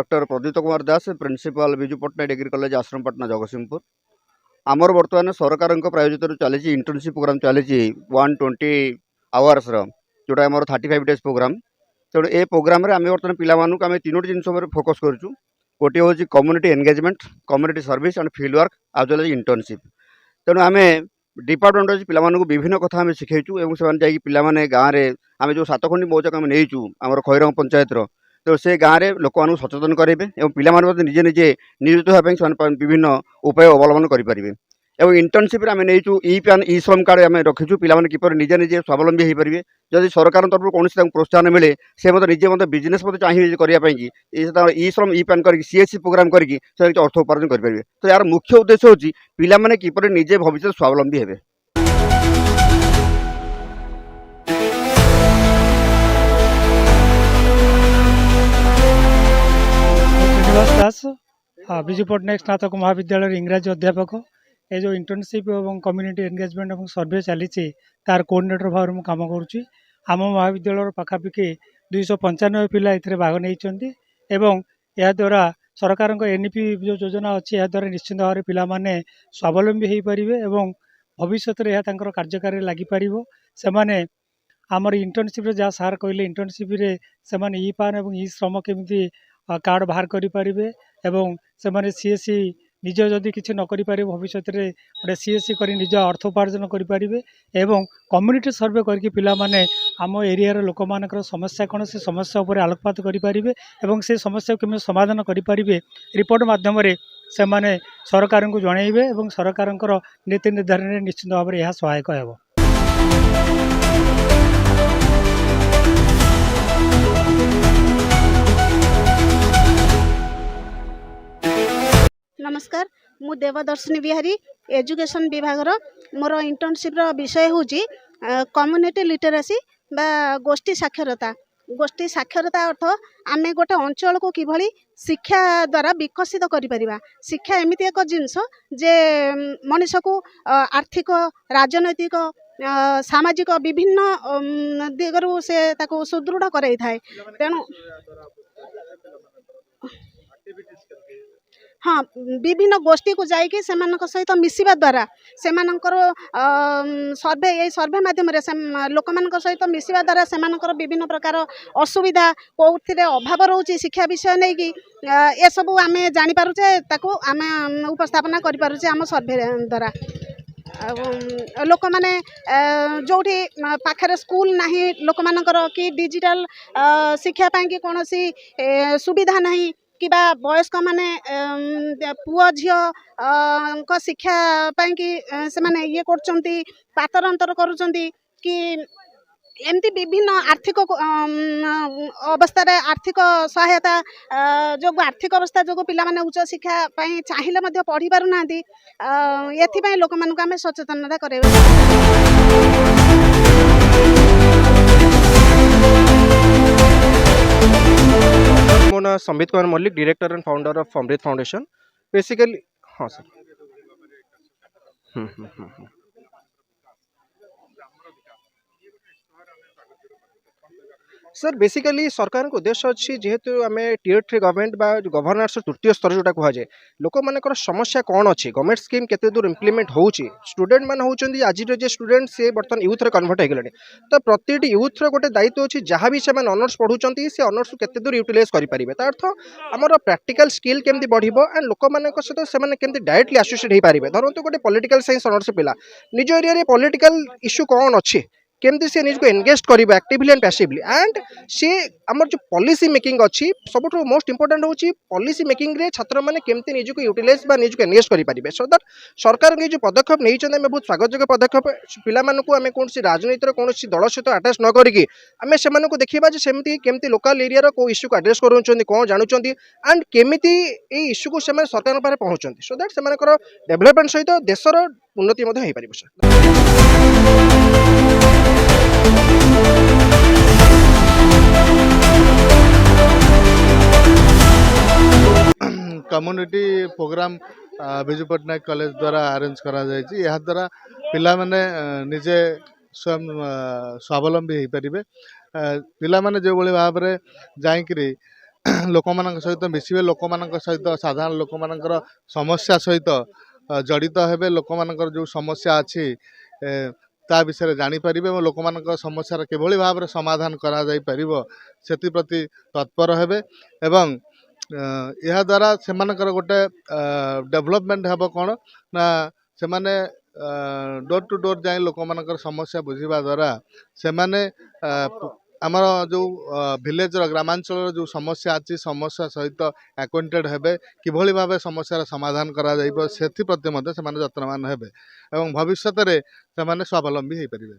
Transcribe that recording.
Doctor Pradeep Kumar Das principal Biju Pattnaik degree college Ashrampatna Jagatsinghpur. आमर बर्तमान सरकार प्रायोजित चली इंटर्नशिप प्रोग्राम चली 120 आवर्स जोटा आम 35 डेज प्रोग्राम। तेणु ए प्रोग्राम आम बर्तमान पिलामानू आम तीनो जिन फोकस करूँ। गोटे हूँ community engagement, community service and field work आज वेल इंटर्नशिप। तेणु आम डिपार्टमेंट अच्छी पिलामानू विभिन्न कथा आम शिखेचु और से पिलाने गाँव में आम जो 7 खंडी मौजक आम नहींचु आम खैरंग पंचायत तो से गाँव में लोक मानू सचेतन करेंगे और पिलाने निजे निजे नियोजित होगा विभिन्न उपाय अवलम्बन करेंगे। और इंटर्नशिप आम नहींचु ई पैन ई श्रम कार्ड आम रखीचु पिलाने किपर निजे निजे स्वावलम्बी हो पारे। जदि सरकार तरफ कौन प्रोत्साहन मिले से निजे बिजनेस चाहिए करने ई श्रम ई पैन कर सीएससी प्रोग्राम करके अर्थ उपार्जन करेंगे। तो यार मुख्य उद्देश्य हूँ पिलाने किपर निजे भविष्य स्वावलम्बी हे। श्रीनिवास दास विजु पट्टनायक स्नातक महाविद्यालय इंग्राजी अध्यापक। ये जो इंटर्नशिप और कम्युनिटी एंगेजमेंट और सर्वे चली तार कोऑर्डिनेटर भाव में काम करुँची। आम महाविद्यालय पाखापाखि 295 पिला ए भाग नहीं एवं यह द्वारा सरकार एनईपी जो योजना अच्छी यह द्वारा निश्चित भाव में पिलाने स्वावलम्बी हो पारे और भविष्य में यह कार्यकारी लगिपर से आमर इंटर्नशिप जहाँ सार कहले इंटर्नशिप से ई पान और ई श्रम केमी कार्ड बाहर करेंगे और से सीएससी निज जदि किसी न करें भविष्य में गोटे सीएससी कर निज अर्थ उपार्जन करेंगे और कम्युनिटी सर्वे करके पिला माने आम एरिया लोक मान समस्या कौन से समस्या उपर आलोकपात करेंगे और से समस्या केमी समाधान करेंगे रिपोर्ट माध्यम से माने सरकार को जनइबे और सरकार नीति निर्धारण निश्चित भाव में यह सहायक हो। नमस्कार, मु देवदर्शिनी बिहारी एजुकेशन विभाग मोर इंटर्नशिप विषय हूँ कम्युनिटी लिटरेसी बा गोष्ठी साक्षरता। गोष्ठी साक्षरता अर्थ आम गोटे अंचल को किभली शिक्षा द्वारा विकसित करिपरिबा। शिक्षा एमती एक जिनस जे मनीष को आर्थिक राजनैतिक सामाजिक विभिन्न दिगरु से ताको सुदृढ़ कराई थाए। तेणु हाँ, विभिन्न गोष्ठी को जाइए सहित मिसवा द्वारा से सर्वे ये सर्वे मध्यम लोक मान सहित मिसवा द्वारा से विभिन्न प्रकार असुविधा कौन अभाव रोचे शिक्षा विषय नहीं कि ये सब आम जापारे आम उपस्थापना करें आम सर्वे द्वारा। लोक मैंने जो पाखे स्कूल ना लोक मानकर कि डिजिटल शिक्षापी कि कौन सी सुविधा नहीं कि वयस्क माने पुआ झील शिक्षापी कि से माने ये करचंती पातर अंतर करुचंती कि एमती विभिन्न आर्थिक अवस्था आर्थिक सहायता जो आर्थिक अवस्था जो पिला माने उच्च शिक्षा चाहिए पढ़ी पार ना ये लोक मान आम सचेतनता करें। मो ना Sambit Kumar Mallick, director and founder of Amrit foundation. Basically हाँ सर। सर बेसिकली सरकार को उद्देश्य अच्छी जेहेतु आम टीयर 3 गवर्नमेंट बा गवर्नर्स तृतीय स्तर जोटा कहुए लोक मानकर समस्या कौन अच्छी गवर्नमेंट स्कीम केते दूर इम्प्लीमेंट होउची स्टूडेंट मान होउचंदी आज जे स्टूडेंट से बर्तमान यूथ रे कन्वर्ट हो गले। तो प्रति यूथ रे गोटे दायित्व अच्छी जहाँ भी से ऑनर्स पढ़ुचंती से ऑनर्स को केते दूर यूटिलाइज करि परिबे ता अर्थ हमर प्रैक्टिकल स्किल केमती बढ़िबो एंड लोक मानक सहित से माने केमती डायरेक्टली एसोसिएट हो पारिबे। धरंतु गोटे पॉलिटिकल साइंस ऑनर्स पिला निज एरिया रे पॉलिटिकल इश्यू कौन अच्छी केमती से निज को एंगेज करिबा एक्टिवली एंड पैसिवली एंड से आमर जो पॉलिसी मेकिंग अच्छी सबुठ मोस्ट इंपोर्टेंट होची पॉलिसी मेकिंग रे छात्र माने केमती निज को यूटिलाइज बा निज को एंगेज करि परिबे। सो दैट सरकार के जो पदक्षेप नहीं चंदे में बहुत स्वागतयोग्य पदक्षेप पिला मानन को आमे कोनसी राजनीति रे कोनसी दल सहित अटैच न करिकि आमे से मानन को देखिबा जे सेमती केमती लोकल एरिया रो को इश्यू को एड्रेस करूचंदी कोन जानुचंदी एंड केमिति ए इश्यू को से सरकार पारे पहुंचंदी सो दैट से मानकर डेवलपमेंट सहित देशर उन्नति मध्ये होई परिबो। Sir community programme Biju Pattnaik college द्वारा अरेंज करा जायछि। यह द्वारा पिला माने निजे स्वयं स्वावलंबी हो पारे। पिला माने जो बड़ी भाव में जाइकरी ଲୋକମାନଙ୍କ ସହିତ ମିଶିବେ, ଲୋକମାନଙ୍କ ସହିତ ସାଧାରଣ ଲୋକମାନଙ୍କର ସମସ୍ୟା ସହିତ ଜଡ଼ିତ ହେବେ, ଲୋକମାନଙ୍କର ଯେଉଁ ସମସ୍ୟା ଅଛି ତା ବିଷୟରେ ଜାଣିପାରିବେ ଏବଂ ଲୋକମାନଙ୍କ ସମସ୍ୟାର କିଭଳି ଭାବରେ ସମାଧାନ କରାଯାଇପାରିବ ସେଥିପ୍ରତି ତତ୍ପର ହେବେ ଏବଂ ଏହାଦ୍ୱାରା ସେମାନଙ୍କର ଗୋଟେ ଡେଭଲପମେଣ୍ଟ ହେବ କ'ଣ ନା ସେମାନେ ଡୋର୍ ଟୁ ଡୋର୍ ଯାଇ ଲୋକମାନଙ୍କର ସମସ୍ୟା ବୁଝିବା ଦ୍ୱାରା ସେମାନେ ଆମର ଯେଉଁ ଭିଲେଜର ଗ୍ରାମାଞ୍ଚଳର ଯେଉଁ ସମସ୍ୟା ଅଛି ସମସ୍ୟା ସହିତ ଆକ୍ୱେଣ୍ଟେଡ୍ ହେବେ, କିଭଳି ଭାବେ ସମସ୍ୟାର ସମାଧାନ କରାଯାଇବ ସେଥିପ୍ରତି ମଧ୍ୟ ସେମାନେ ଯତ୍ନବାନ ହେବେ ଏବଂ ଭବିଷ୍ୟତରେ ସେମାନେ ସ୍ୱାବଲମ୍ବୀ ହୋଇପାରିବେ।